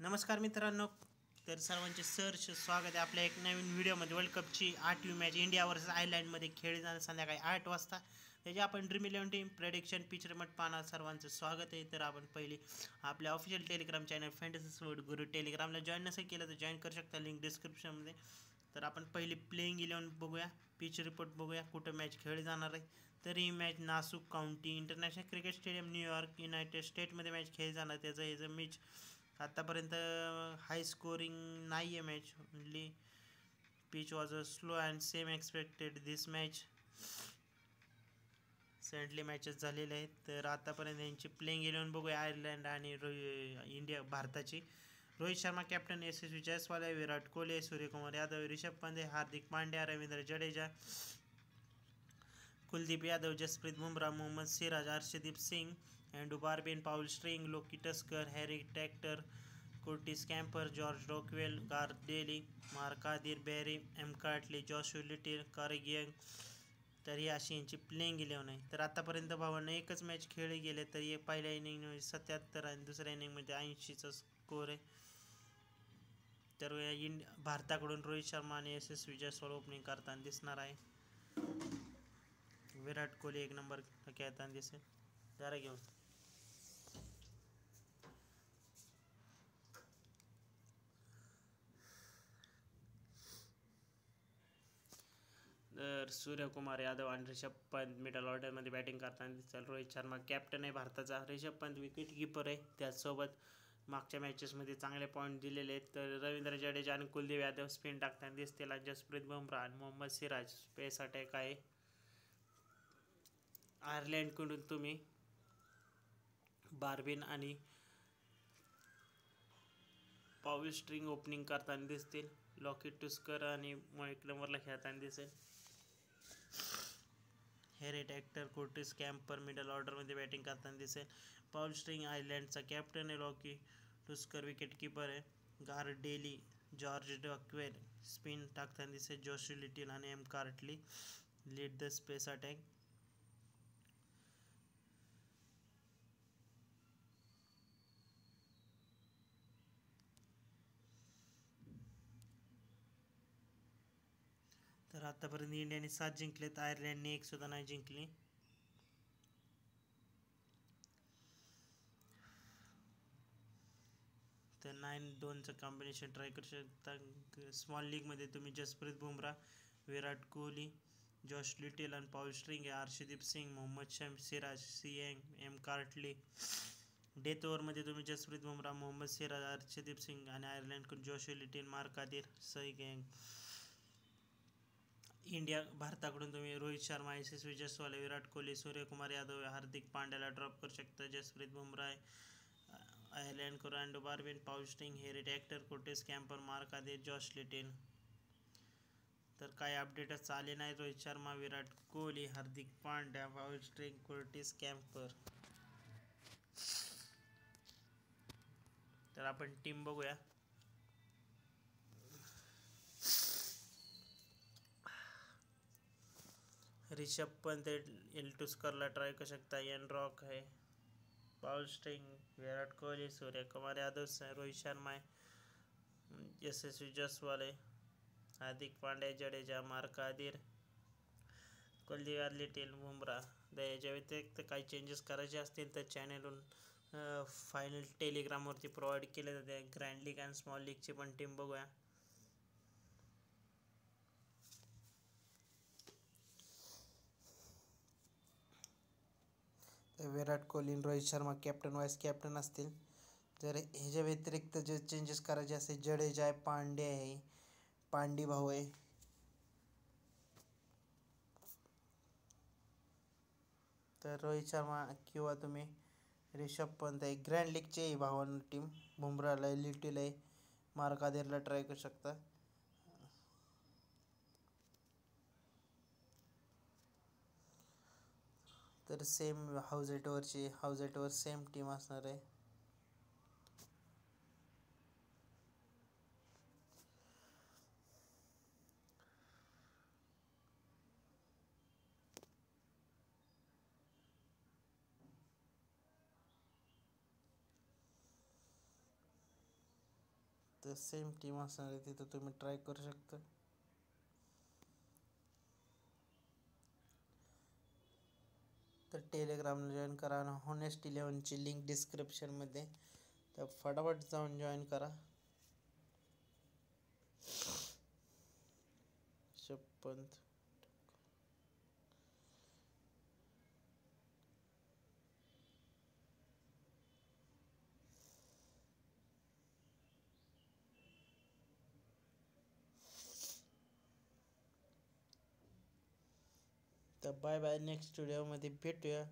नमस्कार मित्रांनो, तर सर्वांचे सहर्ष स्वागत आहे आपल्या एक नवीन व्हिडिओमध्ये. वर्ल्ड कपची 8वी मॅच इंडिया वर्सेस आयर्लंडमध्ये खेळली जाणार संध्याकाळी 8 वाजता. त्याची आपण dream 11 team prediction pitch remote पाहणार. सर्वांचं स्वागत आहे. तर आपण पहिली आपल्या official Telegram channel fantasy sport गुरु टेलिग्रामला जॉईन नसेल केलं तर जॉईन करू शकता, लिंक डिस्क्रिप्शनमध्ये. तर आपण पहिली प्लेइंग 11 बघूया, पिच रिपोर्ट बघूया, कुठं मॅच खेळली जाणार आहे. तर ही match Nassau County international cricket stadium New York United स्टेटमध्ये मॅच खेळली जाणार. त्याचं मॅच आतापर्यंत हाय स्कोरिंग नाही आहे match. Only pitch was a slow and same expected this match. Recently matches झालेले आहेत. तर आतापर्यंत यांची प्लेइंग 11 बघूया आयर्लंड आणि भारताची. Rohit Sharma captain, Yashasvi Jaiswal, Virat Kohli, Suryakumar Yadav, Rishabh Pant, Hardik Pandya, Ravindra Jadeja, Kuldeep Yadav, Jasprit Bumrah, Mohammed Siraj, Arshdeep Singh, Andrew Balbirnie, Paul Stirling, Lorcan Tucker, Harry Tector, Curtis Campher, George Dockrell, Gareth Delany, Mark Adair, Barry McCarthy, Joshua Little, Craig Young. तर ही अशी यांची प्लेइंग 11 आहे. तर आतापर्यंत भावांना एकच मॅच खेळले गेले. तर हे पहिल्या इनिंगमध्ये 77 आणि दुसऱ्या इनिंगमध्ये 80चा स्कोर आहे. तर भारताकडून रोहित शर्मा आणि यशस्वी जायस्वाल ओपनिंग करताना दिसणार आहे. विराट कोहली एक नंबर खेळताना दिसेल. जरा घेऊन तर सूर्यकुमार यादव आणि ऋषभ पंत मिडल ऑर्डरमध्ये बॅटिंग करताना दिसेल. रोहित शर्मा कॅप्टन आहे भारताचा, ऋषभ पंत विकेट कीपर आहे. त्याचसोबत मागच्या मॅचेसमध्ये चांगले पॉईंट दिलेले आहेत. तर रवींद्र जडेजा आणि कुलदीप यादव स्पिन टाकताना दिसतील. जसप्रीत बुमराह आणि मोहम्मद सिराज पेस अटॅक आहे. आयर्लंडकडून तुम्ही बार्बिन आणि पाऊल स्ट्रिंग ओपनिंग करताना दिसतील. लॉकी टस्कर आणि मोहित नंबरला खेळताना दिसेल. Harry Tector, Curtis Campher middle ऑर्डरमध्ये बॅटिंग करताना दिसेल. पाऊल स्ट्रिंग आयर्लंडचा कॅप्टन आहे. लॉकी टस्कर विकेट कीपर आहे. Gareth Delany, George Dockrell spin टाकताना दिसेल. जॉशू लिटिल आणि McCarthy lead the pace attack. तर आतापर्यंत इंडियाने 7 जिंकलेत, आयर्लंडने 1 सुद्धा नाही जिंकली. तर 9-2चं कॉम्बिनेशन ट्राय करू शकता. स्मॉल लीगमध्ये तुम्ही जसप्रीत बुमराह, विराट कोहली, जॉश लिटिल आणि पाऊल स्ट्रिंग आहे. अर्शदीप सिंग, मोहम्मद सिराज, सियंग, एम कार्टली. डेथ ओव्हरमध्ये तुम्ही जसप्रीत बुमराह, मोहम्मद सिराज, अर्शदीप सिंग आणि आयर्लंडकडून जॉश लिटिल, मार्क आदिर, गँग. भारताकडून तुम्ही रोहित शर्मा, यशस्वी जायस्वाल, विराट कोहली, सूर्यकुमार यादव, हार्दिक पांड्याला ड्रॉप करू शकता. Jasprit Bumrah, आयर्लंडकडून Andrew Balbirnie, Paul string, Harry Tector, Curtis camper, mark आदिर, जॉश लिटिल. तर काही अपडेटच आले नाही. रोहित शर्मा, विराट कोहली, हार्दिक पांड्या, पाऊल स्ट्रिंग, कोर्टिस कॅम्पर. तर आपण टीम बघूया. ऋषभ पंत एल्टुस्करला ट्राय करू शकता. एन रॉक आहे. पाऊल स्ट्रिंग, विराट कोहली, सूर्यकुमार यादव, रोहित शर्मा आहे, यशस्वी जायस्वाल आहे, हार्दिक पांड्या, जडेजा, मार्क आदिर, कुलदीप लिटिल, बुमराह. याच्या व्यतिरिक्त काही चेंजेस करायचे असतील तर चॅनलवरून फायनल टेलिग्रामवरती प्रोव्हाइड केले जाते. ग्रँड लीग आणि स्मॉल लीगची पण टीम बघूया. विराट कोहली आणि Rohit Sharma captain vice captain असतील. जर ह्याच्या व्यतिरिक्त जे चेंजेस करायचे असतील, जडेजा आहे, पांडे आहे, पांडी भाऊ आहे. तर रोहित शर्मा किंवा तुम्ही ऋषभ पंत आहे. ग्रँड लीगची आहे भावांना टीम. बुमराहला आहे, लिटिल आहे, मार्क आदिरला ट्राय करू शकता. तर सेम हाऊस एटवर सेम टीम असणार आहे. तिथं सेम टीम असणार आहे, तिथं तुम्ही ट्राय करू शकता. तर टेलिग्रामला जॉईन करा आणि होनेस्ट 11ची लिंक डिस्क्रिप्शनमध्ये, तर फटाफट जाऊन जॉईन करा. 56. तर बाय बाय, नेक्स्ट व्हिडिओमध्ये भेटूया.